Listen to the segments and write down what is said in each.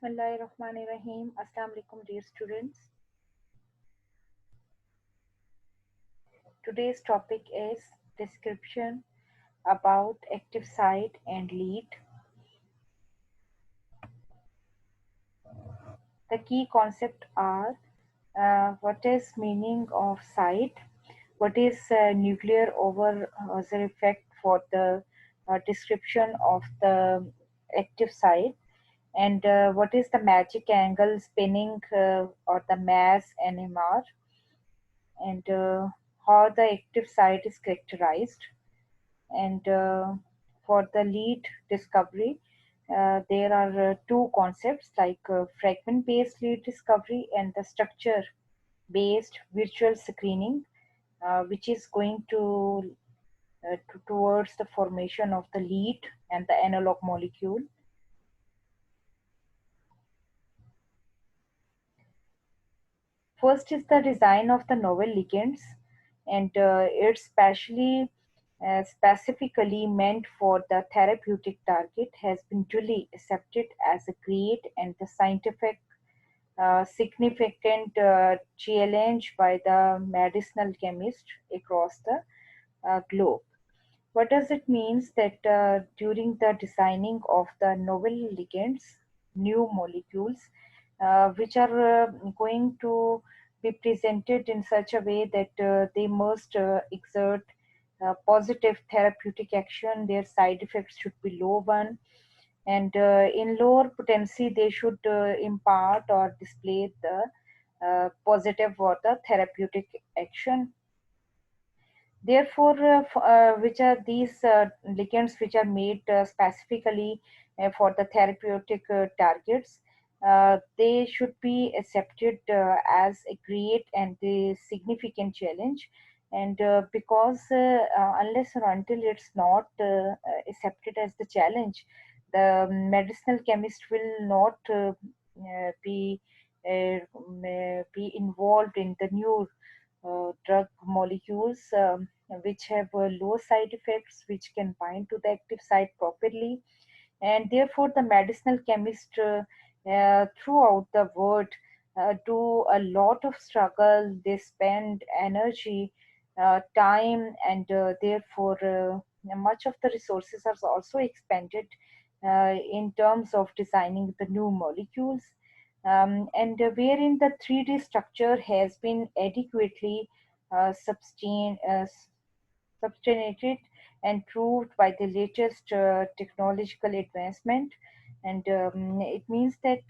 Bismillahirrahmanirrahim. Assalamu alaikum, dear students. Today's topic is description about active site and lead. The key concepts are what is meaning of site, what is nuclear over effect for the description of the active site, and what is the magic angle spinning or the mass NMR, and how the active site is characterized. And for the lead discovery, there are two concepts like fragment based lead discovery and the structure based virtual screening, which is going towards the formation of the lead and the analog molecule. First is the design of the novel ligands, and it's specifically meant for the therapeutic target has been duly accepted as a great and the scientific significant challenge by the medicinal chemist across the globe. What does it means that during the designing of the novel ligands, new molecules, which are going to be presented in such a way that they must exert positive therapeutic action, their side effects should be low one, and in lower potency they should impart or display the positive or the therapeutic action. Therefore, which are these ligands which are made specifically for the therapeutic targets? They should be accepted as a great and a significant challenge. And because unless or until it's not accepted as the challenge, the medicinal chemist will not be involved in the new drug molecules which have low side effects, which can bind to the active site properly. And therefore, the medicinal chemist throughout the world do a lot of struggle. They spend energy, time, and therefore, much of the resources are also expended in terms of designing the new molecules, and wherein the 3D structure has been adequately substantiated and proved by the latest technological advancement. And it means that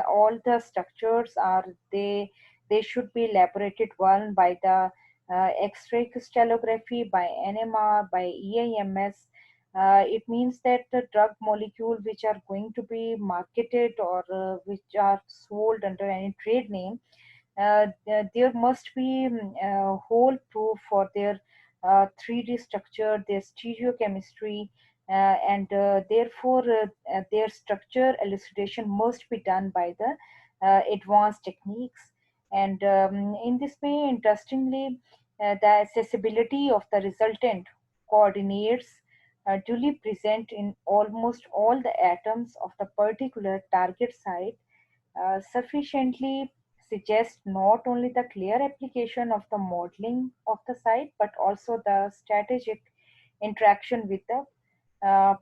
all the structures are they should be elaborated one by the X-ray crystallography, by NMR, by EIMS. It means that the drug molecule which are going to be marketed or which are sold under any trade name, there must be whole proof for their 3D structure, their stereochemistry, and therefore their structure elucidation must be done by the advanced techniques. And in this way, interestingly, the accessibility of the resultant coordinates duly present in almost all the atoms of the particular target site sufficiently suggest not only the clear application of the modeling of the site but also the strategic interaction with the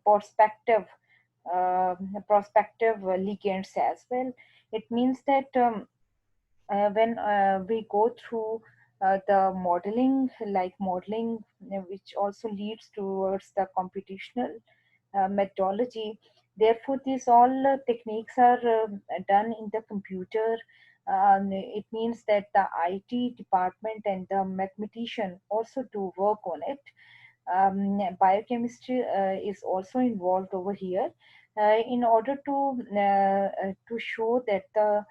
perspective prospective ligands as well. It means that when we go through the modeling, like modeling, which also leads towards the computational methodology. Therefore, these all techniques are done in the computer. It means that the IT department and the mathematician also do work on it. Biochemistry is also involved over here in order to show that the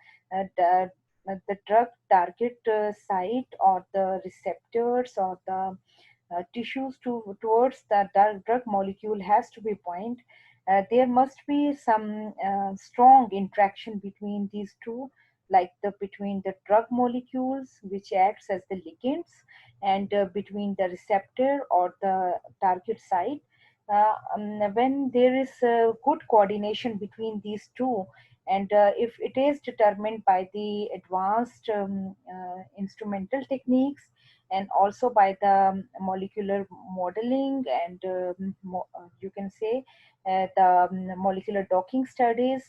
drug target site or the receptors or the tissues towards the drug molecule has to be point. There must be some strong interaction between these two, like the between the drug molecules which acts as the ligands and between the receptor or the target site. When there is good coordination between these two, And if it is determined by the advanced instrumental techniques, and also by the molecular modeling, and you can say the molecular docking studies,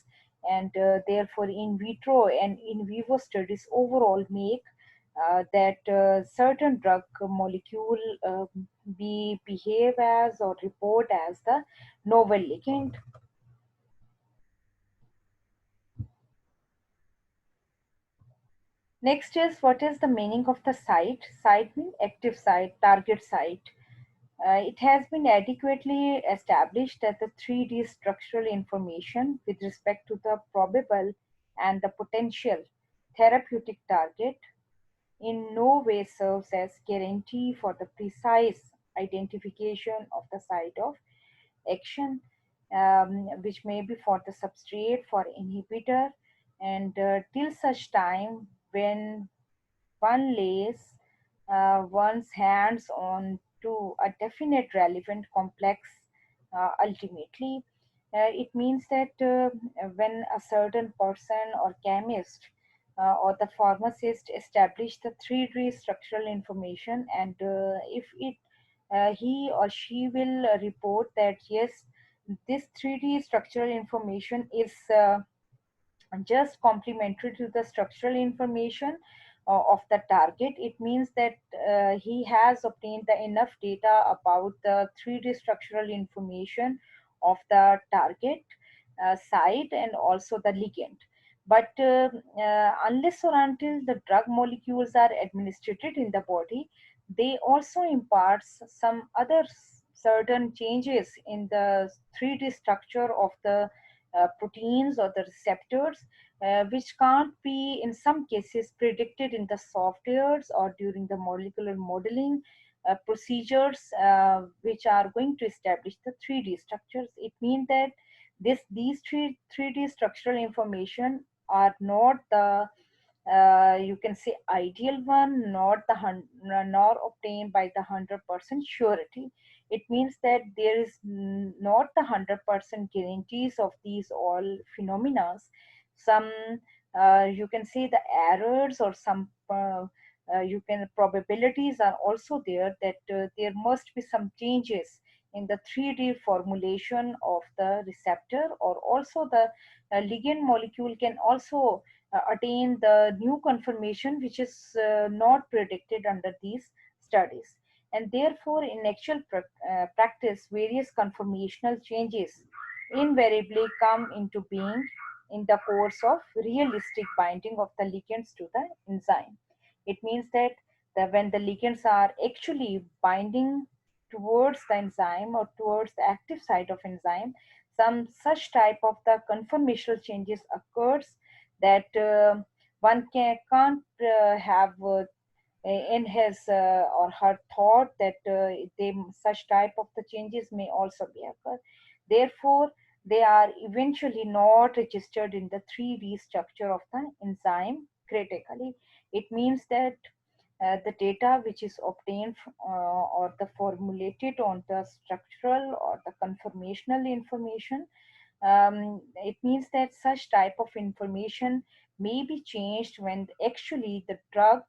and therefore in vitro and in vivo studies overall make that certain drug molecule be behave as or report as the novel ligand. Next is, what is the meaning of the site? Site means active site, target site. It has been adequately established that the 3D structural information with respect to the probable and the potential therapeutic target in no way serves as guarantee for the precise identification of the site of action, which may be for the substrate for inhibitor, and till such time when one lays one's hands on to a definite relevant complex. Ultimately, it means that when a certain person or chemist or the pharmacist establish the 3D structural information, and if it he or she will report that yes, this 3D structural information is just complementary to the structural information of the target. It means that he has obtained the enough data about the 3D structural information of the target site and also the ligand. But unless or until the drug molecules are administered in the body, they also impart some other certain changes in the 3D structure of the proteins or the receptors, which can't be in some cases predicted in the softwares or during the molecular modeling procedures, which are going to establish the 3D structures. It means that these 3D structural information are not the you can say ideal one, not the nor obtained by the 100% surety. It means that there is not the 100% guarantees of these all phenomena. Some you can say the errors or some you can probabilities are also there that there must be some changes in the 3D formulation of the receptor, or also the ligand molecule can also attain the new conformation which is not predicted under these studies. And therefore, in actual practice, various conformational changes invariably come into being in the course of realistic binding of the ligands to the enzyme. It means that when the ligands are actually binding towards the enzyme or towards the active site of enzyme, some such type of the conformational changes occurs that one can't have in his or her thought that such type of the changes may also be occur. Therefore, they are eventually not registered in the 3D structure of the enzyme critically. It means that the data which is obtained or the formulated on the structural or the conformational information, it means that such type of information may be changed when actually the drug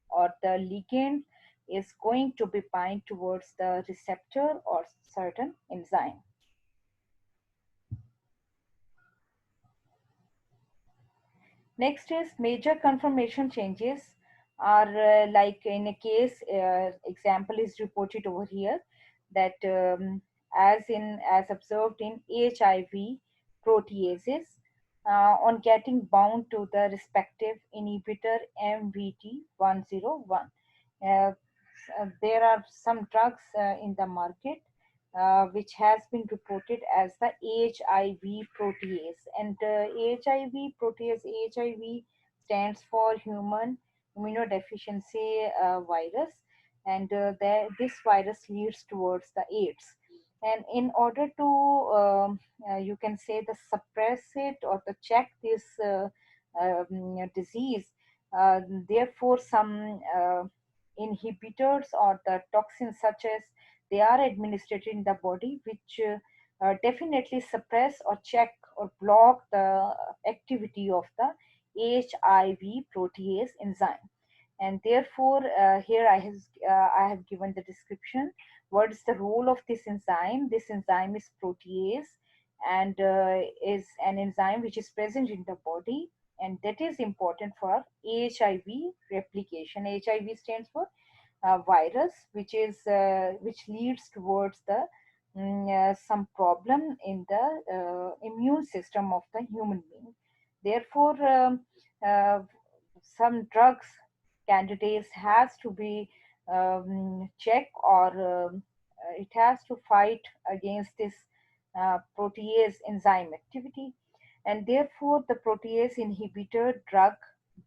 or the ligand is going to be bind towards the receptor or certain enzyme. Next is major conformation changes are like in a case example is reported over here that as observed in HIV proteases on getting bound to the respective inhibitor MVT101. Uh, there are some drugs in the market which has been reported as the HIV protease. And HIV protease, HIV stands for human immunodeficiency virus, and this virus leads towards the AIDS. And in order to, you can say, the suppress it or to check this disease, therefore some inhibitors or the toxins such as they are administered in the body which definitely suppress or check or block the activity of the HIV protease enzyme. And therefore, here I have given the description. What is the role of this enzyme? This enzyme is protease, and is an enzyme which is present in the body, and that is important for HIV replication. HIV stands for virus, which leads towards the some problem in the immune system of the human being. Therefore, uh, some drugs candidates has to be checked, or it has to fight against this protease enzyme activity, and therefore the protease inhibitor drug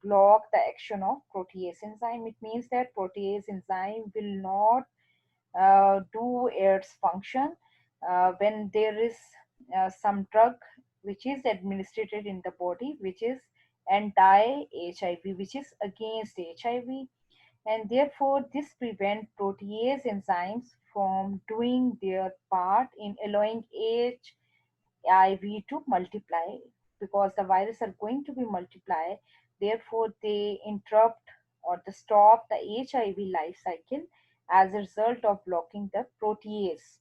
block the action of protease enzyme. It means that protease enzyme will not do its function when there is some drug which is administered in the body, which is anti-HIV, which is against HIV, and therefore this prevents protease enzymes from doing their part in allowing HIV to multiply, because the virus are going to be multiply. Therefore, they interrupt or the stop the HIV life cycle as a result of blocking the protease,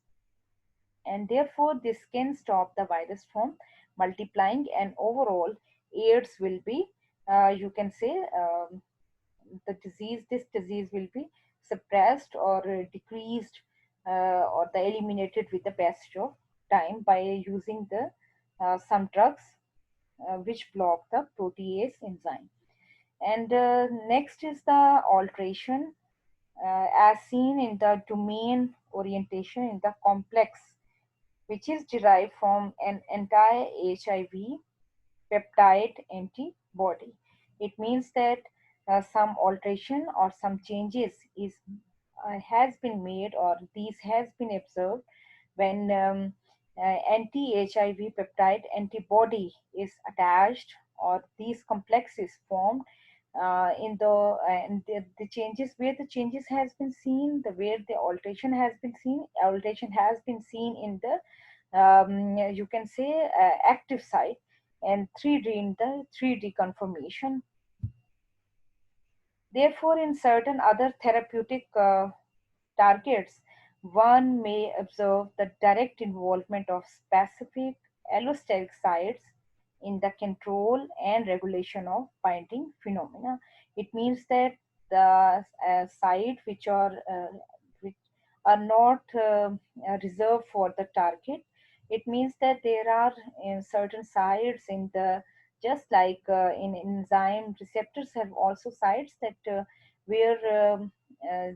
and therefore this can stop the virus from multiplying, and overall AIDS will be, you can say, this disease will be suppressed or decreased, or the eliminated with the passage of time by using the some drugs which block the protease enzyme. And next is the alteration, as seen in the domain orientation in the complex, which is derived from an anti-HIV peptide antibody. It means that some alteration or some changes is has been made, or these has been observed when anti-HIV peptide antibody is attached, or these complexes formed in the changes, where the changes has been seen, the where the alteration has been seen in the you can say active site, and 3D in the 3D conformation. Therefore, in certain other therapeutic targets, one may observe the direct involvement of specific allosteric sites in the control and regulation of binding phenomena. It means that the sites which are not reserved for the target. It means that there are certain sites in the, just like in enzyme receptors have also sites that where uh,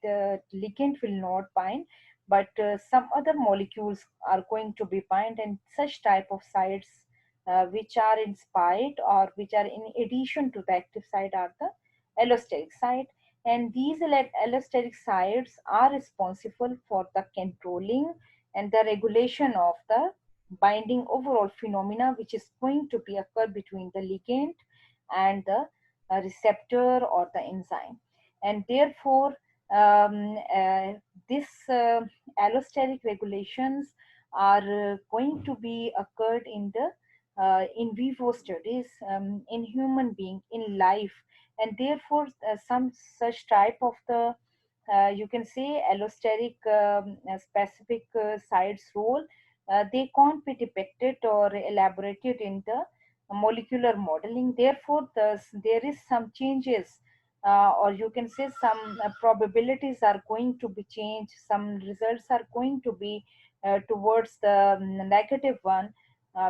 the ligand will not bind, but some other molecules are going to be bind, and such type of sites which are in spite or which are in addition to the active site are the allosteric site, and these allosteric sites are responsible for the controlling and the regulation of the binding overall phenomena which is going to be occur between the ligand and the receptor or the enzyme. And therefore this allosteric regulations are going to be occurred in the in vivo studies in human being in life, and therefore some such type of the you can say allosteric specific sites role, they can't be depicted or elaborated in the molecular modeling. Therefore there is some changes, or you can say some probabilities are going to be changed, some results are going to be towards the negative one,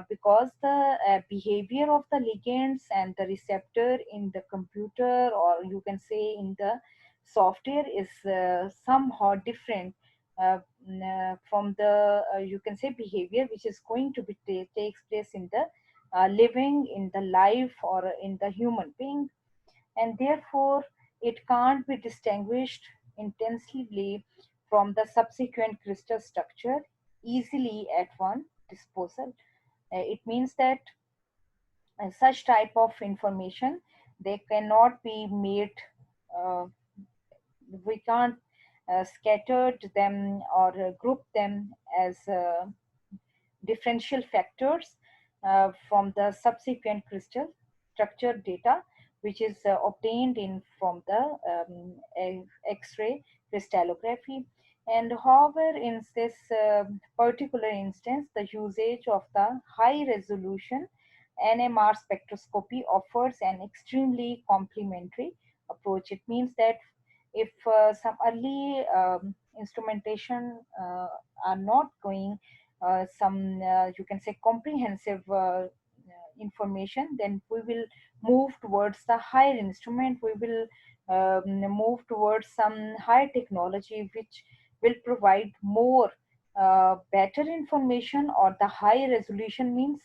because the behavior of the ligands and the receptor in the computer, or you can say in the software, is somehow different from the you can say behavior which is going to be takes place in the living in the life or in the human being, and therefore it can't be distinguished intensively from the subsequent crystal structure easily at one disposal. It means that such type of information, they cannot be made, uh, we can't scatter them or group them as differential factors from the subsequent crystal structure data, which is obtained in from the X-ray crystallography. And however, in this particular instance, the usage of the high resolution NMR spectroscopy offers an extremely complementary approach. It means that if some early instrumentation are not going some you can say comprehensive information, then we will move towards the higher instrument. We will move towards some higher technology which will provide more better information, or the high resolution means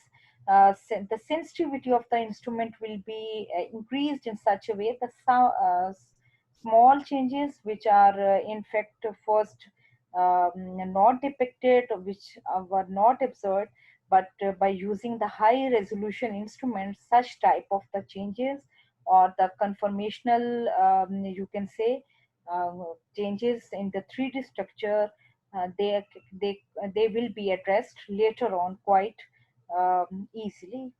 the sensitivity of the instrument will be increased in such a way that small changes which are in fact first not depicted, which were not observed, but by using the high resolution instruments, such type of the changes or the conformational you can say uh, changes in the 3D structure, they will be addressed later on quite easily.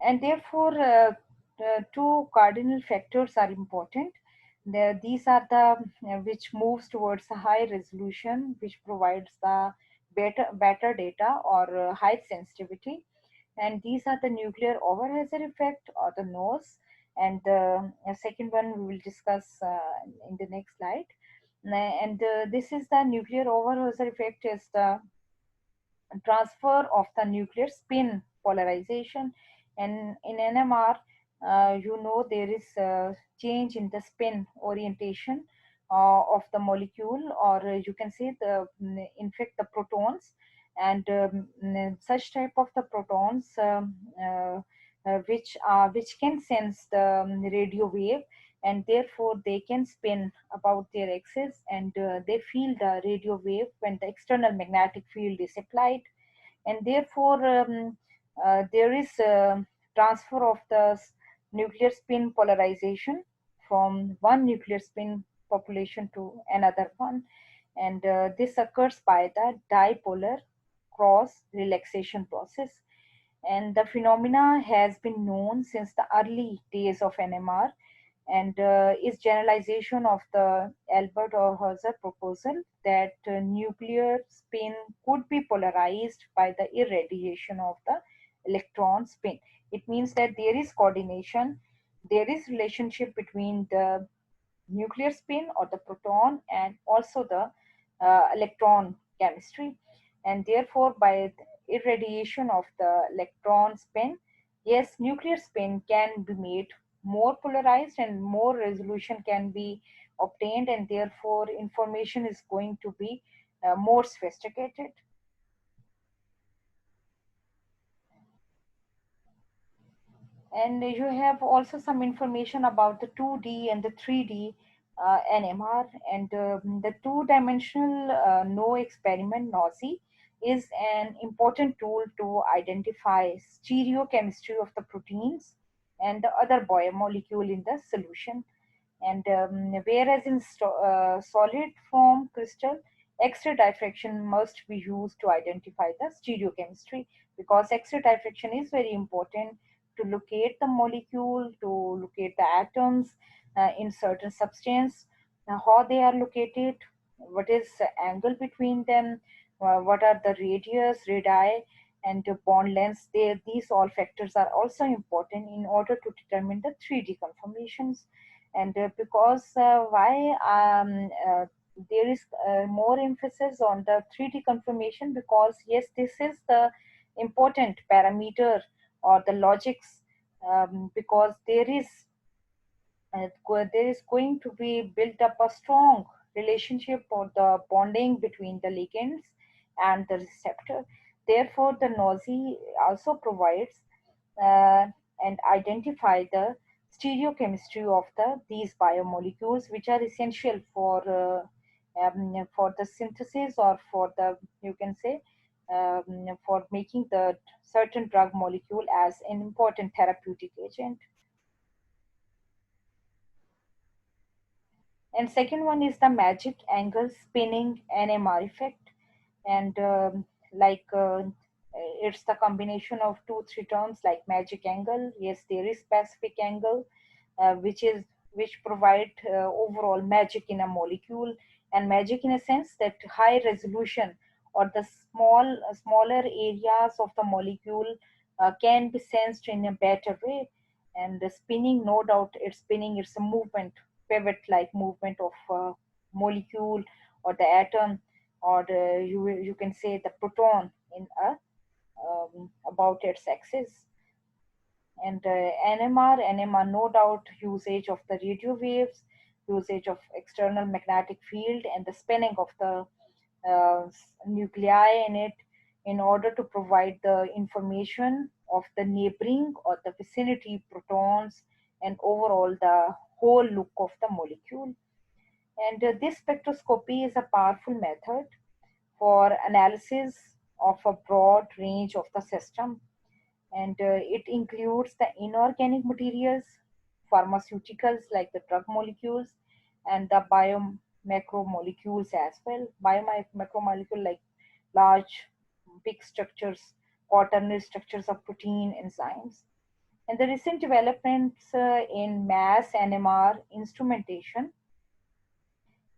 And therefore two cardinal factors are important. These are the which moves towards a high resolution, which provides the better data or high sensitivity, and these are the nuclear overhauser effect or the nose. And the second one we will discuss in the next slide. And this is the nuclear overhauser effect, is the transfer of the nuclear spin polarization. And in NMR, there is a change in the spin orientation of the molecule, or you can say in fact, the protons. And such type of the protons which can sense the radio wave, and therefore they can spin about their axis, and they feel the radio wave when the external magnetic field is applied. And therefore there is a transfer of the nuclear spin polarization from one nuclear spin population to another one. And this occurs by the dipolar cross relaxation process. And the phenomena has been known since the early days of NMR, and is generalization of the Albert Hauser proposal that nuclear spin could be polarized by the irradiation of the electron spin. It means that there is coordination, there is relationship between the nuclear spin or the proton and also the electron chemistry. And therefore, by the irradiation of the electron spin, yes, nuclear spin can be made more polarized and more resolution can be obtained, and therefore information is going to be more sophisticated. And you have also some information about the 2D and the 3D NMR. And the two-dimensional no experiment NOSI is an important tool to identify stereochemistry of the proteins and the other biomolecule in the solution. And whereas in solid form crystal, X-ray diffraction must be used to identify the stereochemistry, because X-ray diffraction is very important to locate the molecule, to locate the atoms in certain substance, how they are located, what is the angle between them, what are the radius, radii, and the bond lengths. These all factors are also important in order to determine the 3D conformations. And because why there is more emphasis on the 3D confirmation, because yes, this is the important parameter or the logics, because there is going to be built up a strong relationship or the bonding between the ligands and the receptor. Therefore, the NOSI also provides uh, and identify the stereochemistry of these biomolecules, which are essential for the synthesis, or for the you can say for making the certain drug molecule as an important therapeutic agent. And second one is the magic angle spinning NMR effect. and like it's the combination of two three terms like magic angle. Yes, there is specific angle, which provide overall magic in a molecule, and magic in a sense that high resolution or the smaller areas of the molecule can be sensed in a better way. And the spinning, no doubt, it's spinning. It's a movement, pivot-like movement of molecule or the atom, or you can say the proton in a about its axis. And NMR, no doubt, usage of the radio waves, usage of external magnetic field, and the spinning of the nuclei in it in order to provide the information of the neighboring or the vicinity protons and overall the whole look of the molecule. And this spectroscopy is a powerful method for analysis of a broad range of the system, and it includes the inorganic materials, pharmaceuticals like the drug molecules, and the biomacromolecules as well. Biomacromolecule like large, big structures, quaternary structures of protein enzymes. And the recent developments in mass NMR instrumentation,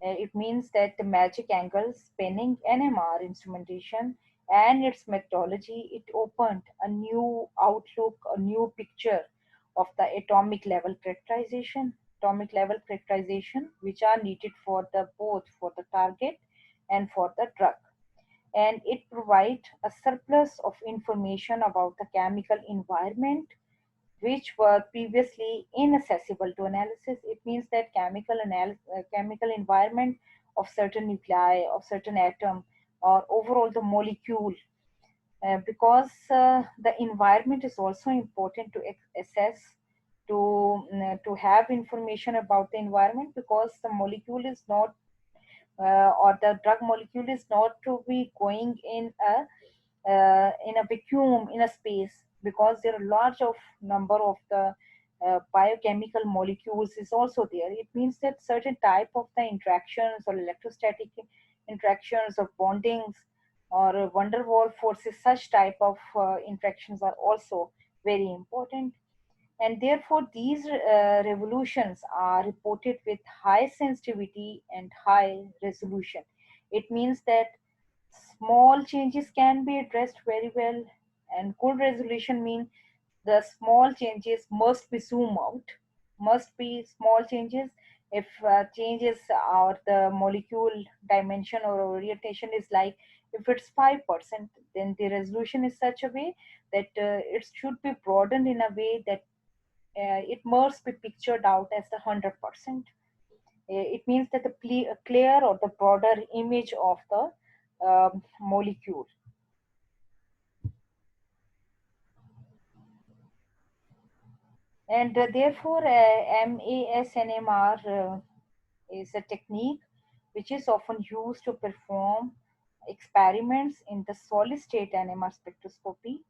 it means that the magic angle spinning NMR instrumentation and its methodology, it opened a new outlook, a new picture of the atomic level characterization, which are needed for the both for the target and for the drug. And it provides a surplus of information about the chemical environment which were previously inaccessible to analysis. It means that chemical environment of certain nuclei, of certain atom, or overall the molecule, because the environment is also important to assess, to have information about the environment, because the molecule is not or the drug molecule is not to be going in a vacuum in a space, because there are large of number of the biochemical molecules is also there. It means that certain type of the interactions or electrostatic interactions or bondings or van der Waals forces, such type of interactions are also very important. And therefore these revolutions are reported with high sensitivity and high resolution. It means that small changes can be addressed very well, and good resolution means the small changes must be zoom out, must be small changes. If changes or the molecule dimension or orientation is like, if it's 5%, then the resolution is such a way that it should be broadened in a way that it must be pictured out as the 100%. It means that the clear or the broader image of the molecule. And therefore, MASNMR is a technique which is often used to perform experiments in the solid state NMR spectroscopy,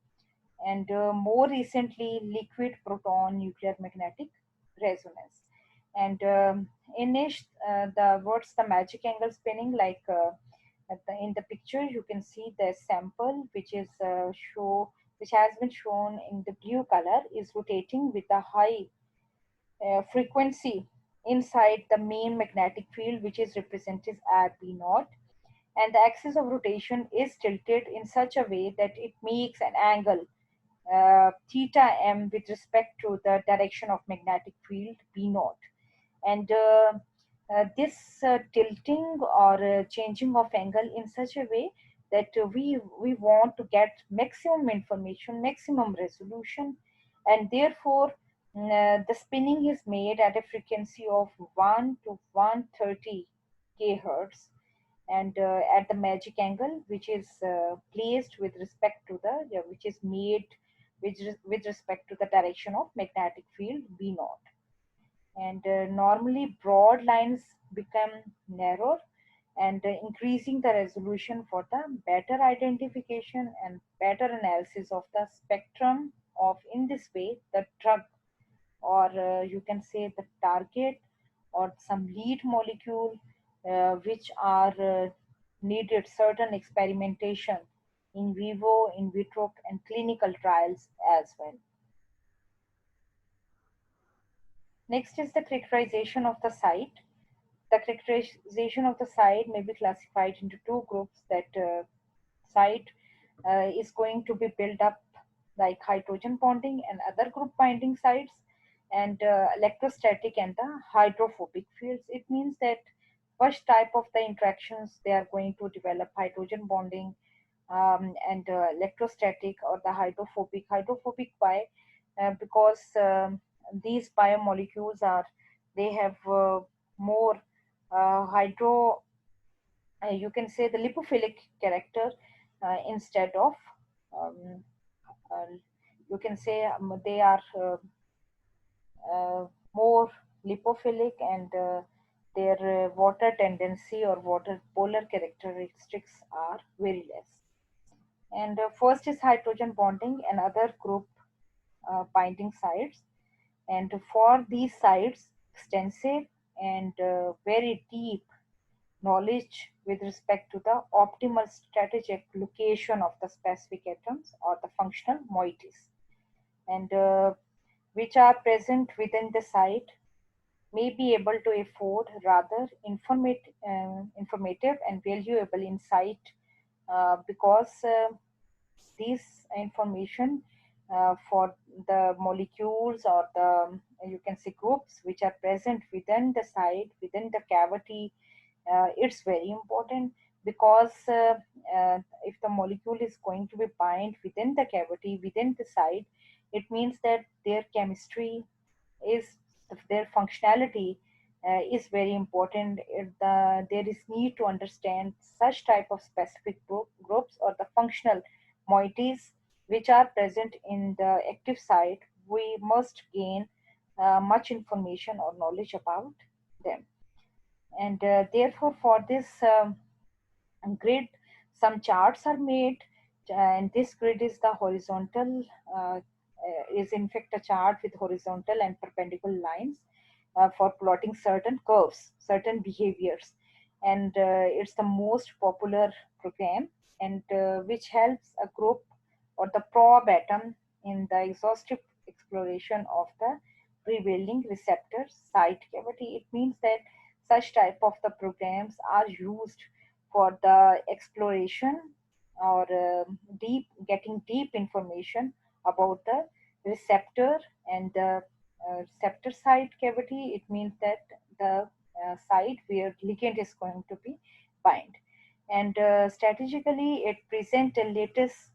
and more recently, liquid proton nuclear magnetic resonance. And in it, the what's the magic angle spinning, like in the picture you can see the sample which is which has been shown in the blue color is rotating with a high frequency inside the main magnetic field, which is represented as B naught, and the axis of rotation is tilted in such a way that it makes an angle theta m with respect to the direction of magnetic field B naught. And this tilting or changing of angle in such a way that we want to get maximum information, maximum resolution, and therefore the spinning is made at a frequency of 1 to 130 kHz, and at the magic angle which is placed with respect to the which is made with respect to the direction of magnetic field B naught. And normally broad lines become narrow, and increasing the resolution for the better identification and better analysis of the spectrum of, in this way, the drug, or you can say the target, or some lead molecule which are needed certain experimentation in vivo, in vitro, and clinical trials as well. Next is the characterization of the site. The characterization of the site may be classified into two groups. That site is going to be built up like hydrogen bonding and other group binding sites, and electrostatic and the hydrophobic fields. It means that first type of the interactions they are going to develop hydrogen bonding, and electrostatic or the hydrophobic. Hydrophobic why? Because these biomolecules are, they have more hydro, you can say the lipophilic character, instead of, um, uh, you can say, they are more lipophilic, and their water tendency or water polar characteristics are very less. And first is hydrogen bonding and other group binding sites. And for these sites, extensive and very deep knowledge with respect to the optimal strategic location of the specific atoms or the functional moieties, and which are present within the site, may be able to afford rather informative and valuable insight, because this information for the molecules or the, you can say, groups which are present within the site, within the cavity, it's very important, because if the molecule is going to be bind within the cavity, within the site, it means that their chemistry is, their functionality is very important. There is need to understand such type of specific groups or the functional moieties which are present in the active site. We must gain much information or knowledge about them. And therefore, for this grid, some charts are made, and this grid is the horizontal, is in fact a chart with horizontal and perpendicular lines for plotting certain curves, certain behaviors. And it's the most popular program, and which helps a group or the probe atom in the exhaustive exploration of the prevailing receptor site cavity. It means that such type of the programs are used for the exploration or deep, getting deep information about the receptor and the receptor site cavity. It means that the site where ligand is going to be bind. And strategically it present a lattice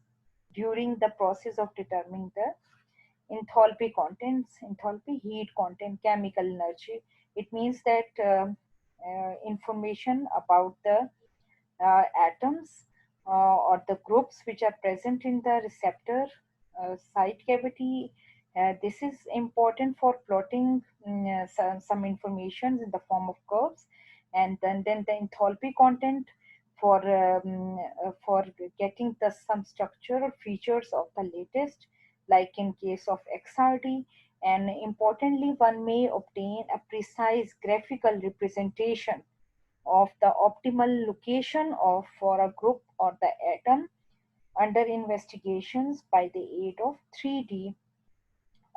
during the process of determining the enthalpy contents, enthalpy, heat content, chemical energy. It means that information about the atoms or the groups which are present in the receptor site cavity. This is important for plotting some information in the form of curves, and then the enthalpy content for getting the some structural features of the latest, like in case of XRD. And importantly, one may obtain a precise graphical representation of the optimal location of for a group or the atom under investigations by the aid of 3D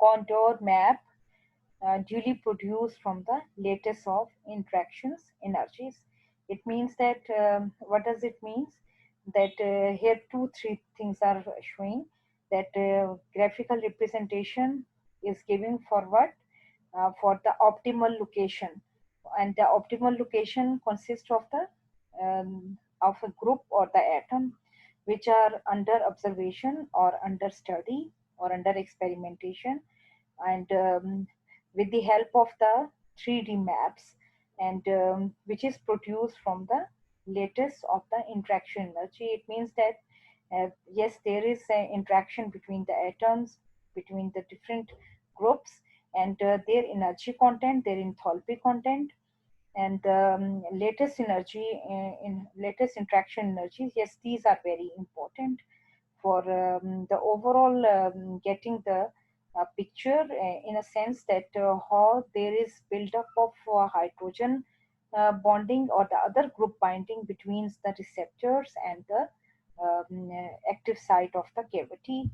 contour map duly produced from the lattice of interactions energies. It means that, what does it mean? That here two, three things are showing, that graphical representation is giving for what? For the optimal location, and the optimal location consists of a group or the atom which are under observation or under study or under experimentation, and with the help of the 3D maps, and which is produced from the lattice of the interaction energy. It means that yes, there is an interaction between the atoms, between the different groups, and their energy content, their enthalpy content, and latest energy in latest interaction energies. Yes, these are very important for the overall getting the picture, in a sense that how there is buildup of hydrogen bonding or the other group binding between the receptors and the active site of the cavity.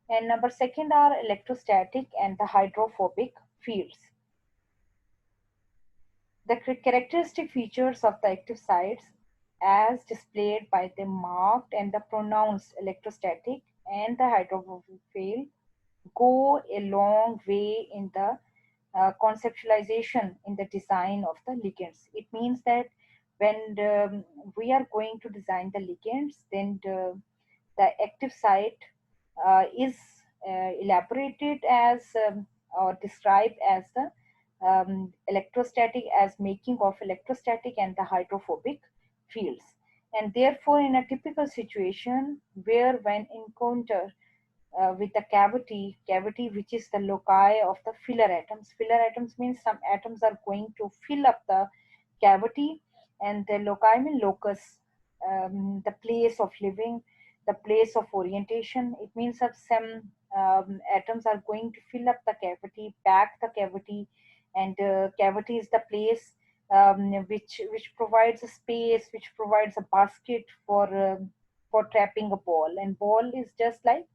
And number second are electrostatic and the hydrophobic fields. The characteristic features of the active sites, as displayed by the marked and the pronounced electrostatic and the hydrophobic field, go a long way in the conceptualization in the design of the ligands. It means that when we are going to design the ligands, then the active site is elaborated as or described as the electrostatic, as making of electrostatic and the hydrophobic fields. And therefore, in a typical situation where when encounter with the cavity which is the loci of the filler atoms. Filler atoms means some atoms are going to fill up the cavity, and the loci mean locus, the place of living, the place of orientation. It means that some atoms are going to fill up the cavity, pack the cavity, and cavity is the place which provides a space, which provides a basket for trapping a ball, and ball is just like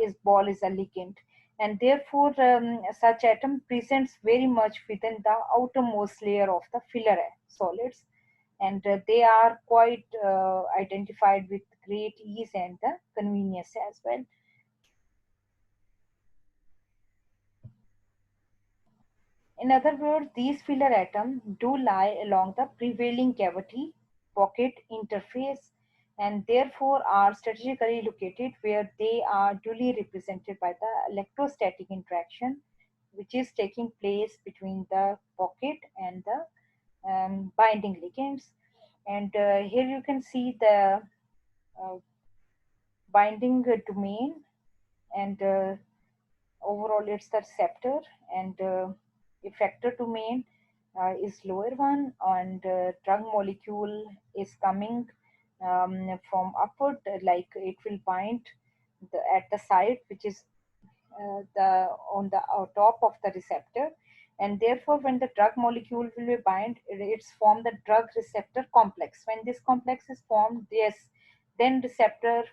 is ball is a ligand, and therefore such atom presents very much within the outermost layer of the filler solids, and they are quite identified with great ease and the convenience as well. In other words, these filler atoms do lie along the prevailing cavity pocket interface, and therefore are strategically located where they are duly represented by the electrostatic interaction which is taking place between the pocket and the binding ligands. And here you can see the uh, binding domain, and overall it's the receptor, and effector domain is lower one, and drug molecule is coming from upward, like it will bind at the site which is the on the top of the receptor, and therefore when the drug molecule will be bind, it's formed the drug receptor complex. When this complex is formed, yes, then receptor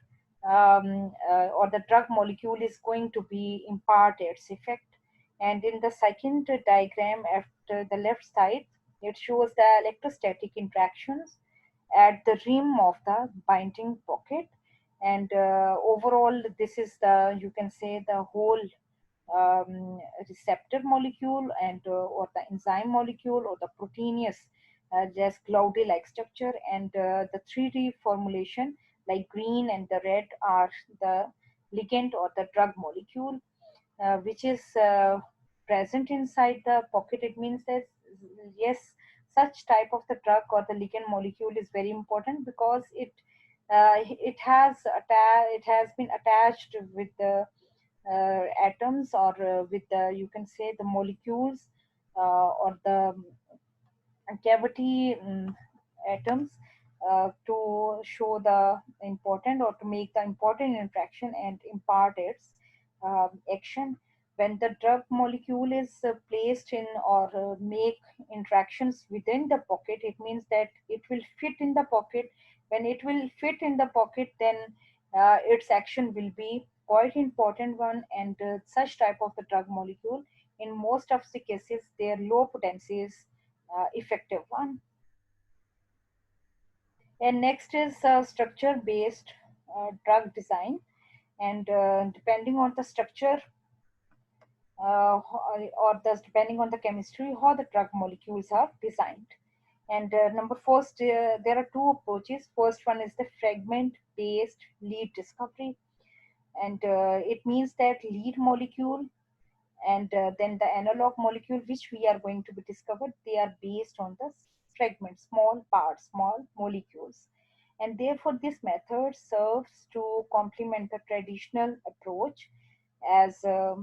or the drug molecule is going to be impart its effect. And in the second diagram after the left side, it shows the electrostatic interactions at the rim of the binding pocket, and overall this is the, you can say, the whole receptor molecule, and or the enzyme molecule or the proteinous just cloudy like structure, and the 3D formulation like green and the red are the ligand or the drug molecule which is present inside the pocket. It means that yes, such type of the drug or the ligand molecule is very important because it has been attached with the atoms, or with the, you can say, the molecules or the cavity atoms to show the important or to make the important interaction and impart its action. When the drug molecule is placed in or make interactions within the pocket, it means that it will fit in the pocket. When it will fit in the pocket, then its action will be quite important one, and such type of the drug molecule, in most of the cases, their low potency is effective one. And next is structure based drug design, and depending on the structure or thus depending on the chemistry, how the drug molecules are designed. And number first, there are two approaches. First one is the fragment based lead discovery, and it means that lead molecule and then the analog molecule which we are going to be discovered, they are based on the fragments, small parts, small molecules, and therefore this method serves to complement the traditional approach as a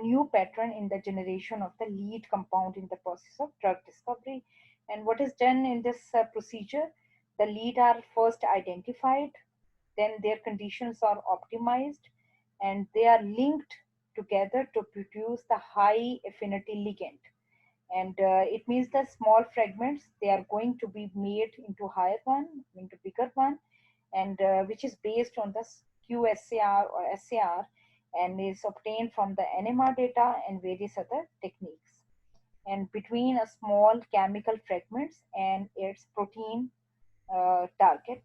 new pattern in the generation of the lead compound in the process of drug discovery. And what is done in this procedure, the lead are first identified, then their conditions are optimized, and they are linked together to produce the high affinity ligand. And it means the small fragments, they are going to be made into higher one, into bigger one, and which is based on the QSAR or SAR, and is obtained from the NMR data and various other techniques. And between a small chemical fragments and its protein target.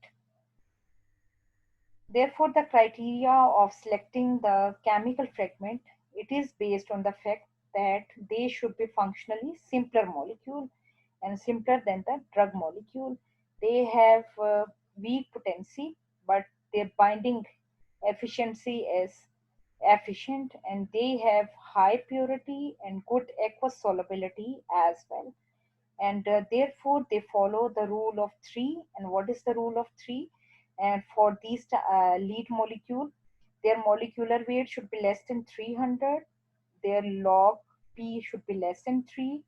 Therefore, the criteria of selecting the chemical fragment, it is based on the fact that they should be functionally simpler molecule and simpler than the drug molecule. They have weak potency, but their binding efficiency is efficient, and they have high purity and good aqueous solubility as well. And therefore they follow the rule of three. And what is the rule of three? And for these lead molecule, their molecular weight should be less than 300, their log p should be less than 3,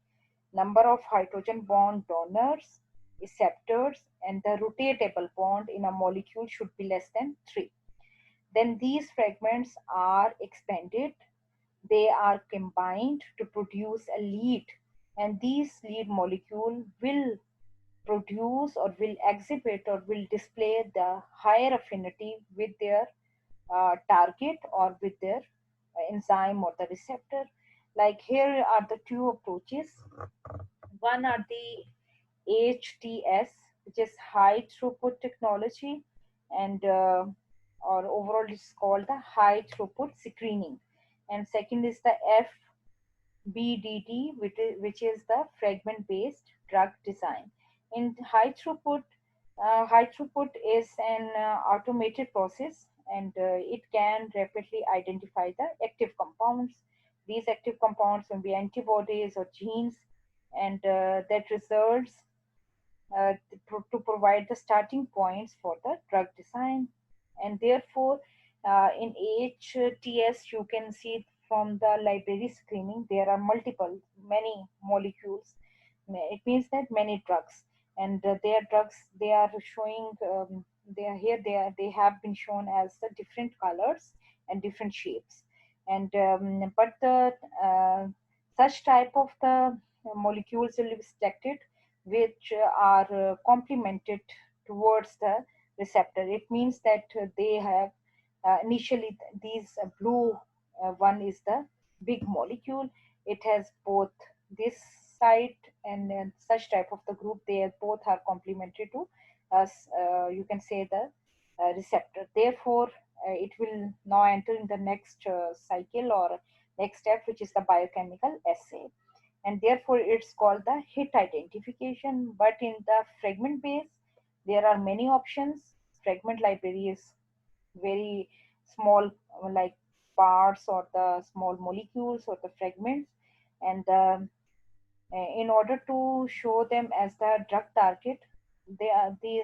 number of hydrogen bond donors, acceptors, and the rotatable bond in a molecule should be less than 3. Then these fragments are expanded, they are combined to produce a lead, and these lead molecule will produce or will exhibit or will display the higher affinity with their target or with their enzyme or the receptor. Like here are the two approaches. One are the HTS, which is high throughput technology, and or overall it's called the high throughput screening. And second is the FBDD, which is the fragment based drug design. In high throughput is an automated process, and it can rapidly identify the active compounds. These active compounds can be antibodies or genes, and that results to provide the starting points for the drug design. And therefore, in HTS, you can see from the library screening, there are many molecules. It means that many drugs, and their drugs, they are showing, they are here, they have been shown as the different colors and different shapes. And but the such type of the molecules will be selected which are complemented towards the receptor. It means that they have initially these blue one is the big molecule. It has both this side and such type of the group. They both are complementary to us. You can say the receptor. Therefore, it will now enter in the next cycle or next step, which is the biochemical assay, and therefore it's called the hit identification. But in the fragment base, there are many options. Fragment library is very small, like parts or the small molecules or the fragments, and in order to show them as the drug target, they are the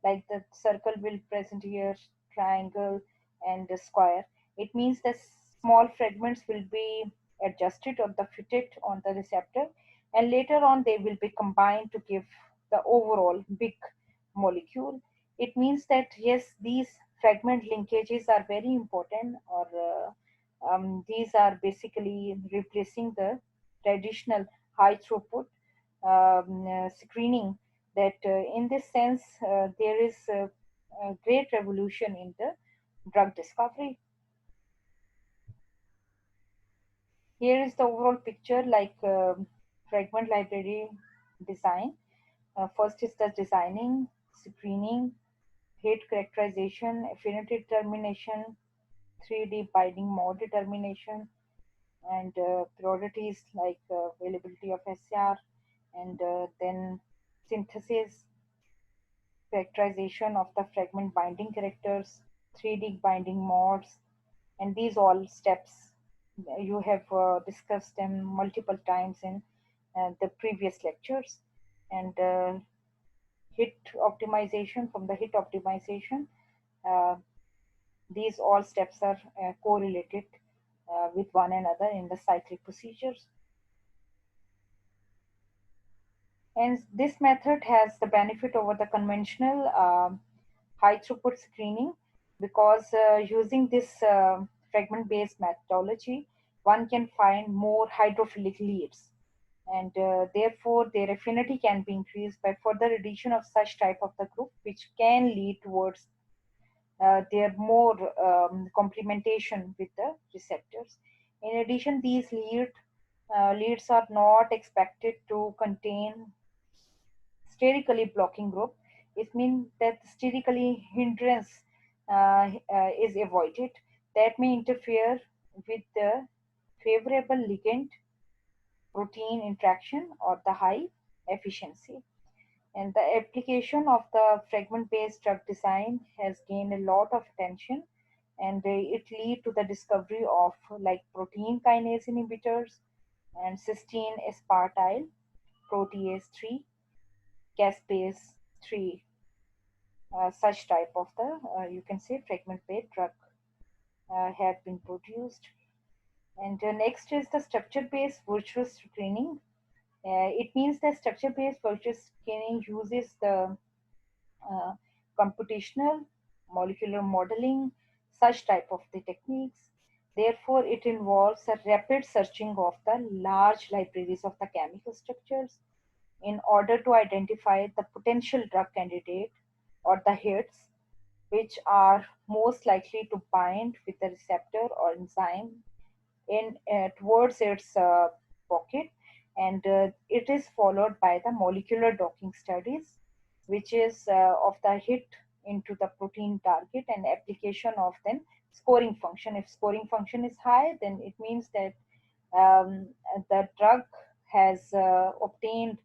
like the circle will present here, triangle and the square. It means the small fragments will be adjusted or the fitted on the receptor, and later on they will be combined to give the overall big molecule. It means that yes, these fragment linkages are very important, or these are basically replacing the traditional high throughput screening. That in this sense, there is a great revolution in the drug discovery. Here is the overall picture, like fragment library design. First is the designing, screening, hit characterization, affinity determination, 3D binding mode determination, and priorities like availability of SCR, and then synthesis, characterization of the fragment binding characters, 3D binding modes, and these all steps you have discussed them multiple times in the previous lectures. And hit optimization, from the hit optimization, uh, these all steps are correlated with one another in the cyclic procedures. And this method has the benefit over the conventional high throughput screening, because using this fragment based methodology, one can find more hydrophilic leads. and therefore their affinity can be increased by further addition of such type of the group, which can lead towards their more complementation with the receptors. In addition, these leads are not expected to contain sterically blocking group. It means that sterically hindrance is avoided that may interfere with the favorable ligand protein interaction or the high efficiency. And the application of the fragment based drug design has gained a lot of attention, and it lead to the discovery of like protein kinase inhibitors and cysteine aspartyl protease 3 caspase 3, such type of the you can say fragment based drug have been produced. And next is the structure based virtual screening. It means that structure based virtual screening uses the uh, computational molecular modeling, such type of the techniques. Therefore, it involves a rapid searching of the large libraries of the chemical structures in order to identify the potential drug candidate or the hits which are most likely to bind with the receptor or enzyme in towards its pocket, and it is followed by the molecular docking studies, which is of the hit into the protein target and application of then scoring function. If scoring function is high, then it means that um, the drug has obtained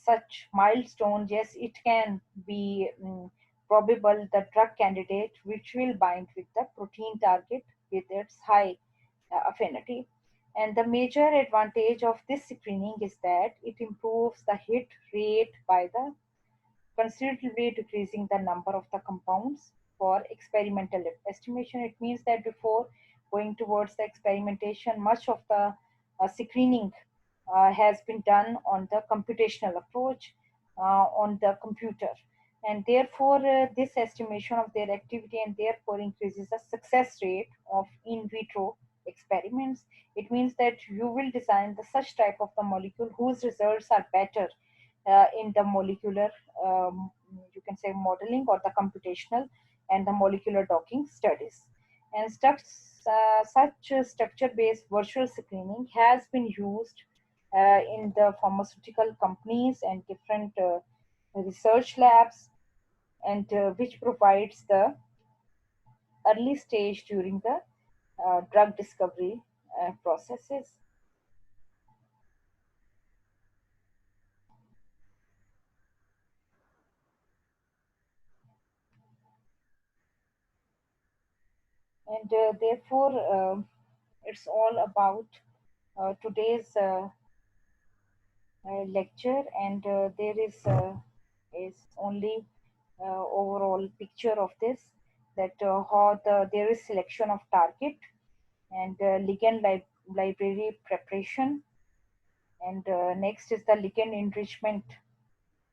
such milestone. Yes, it can be probable the drug candidate which will bind with the protein target with its high affinity. And the major advantage of this screening is that it improves the hit rate by the considerably decreasing the number of the compounds for experimental estimation. It means that before going towards the experimentation, much of the screening has been done on the computational approach on the computer. And therefore, this estimation of their activity and therefore increases the success rate of in vitro experiments. It means that you will design the such type of the molecule whose results are better in the molecular, you can say modeling or the computational and the molecular docking studies. And such structure-based virtual screening has been used in the pharmaceutical companies and different research labs, and which provides the early stage during the drug discovery processes. And therefore, it's all about today's lecture, and there is only overall picture of this, that how there is selection of target and library preparation, and next is the ligand enrichment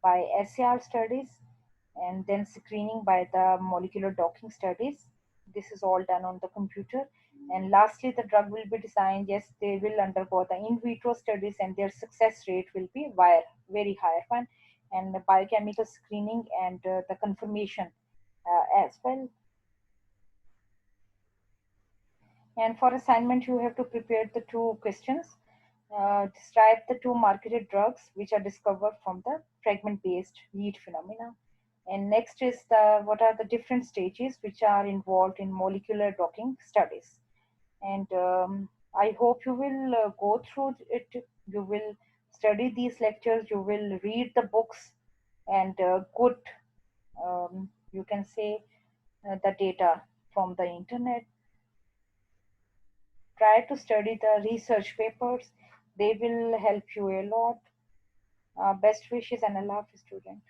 by SAR studies, and then screening by the molecular docking studies. This is all done on the computer. And lastly, the drug will be designed. Yes, they will undergo the in vitro studies, and their success rate will be very higher one. And the biochemical screening and the confirmation as well. And for assignment, you have to prepare the two questions. Describe the two marketed drugs which are discovered from the fragment-based lead phenomena. And next is the what are the different stages which are involved in molecular docking studies. And I hope you will go through it. You will study these lectures. You will read the books and good, you can say, the data from the internet. Try to study the research papers. They will help you a lot. Best wishes and Allah Hafiz, student.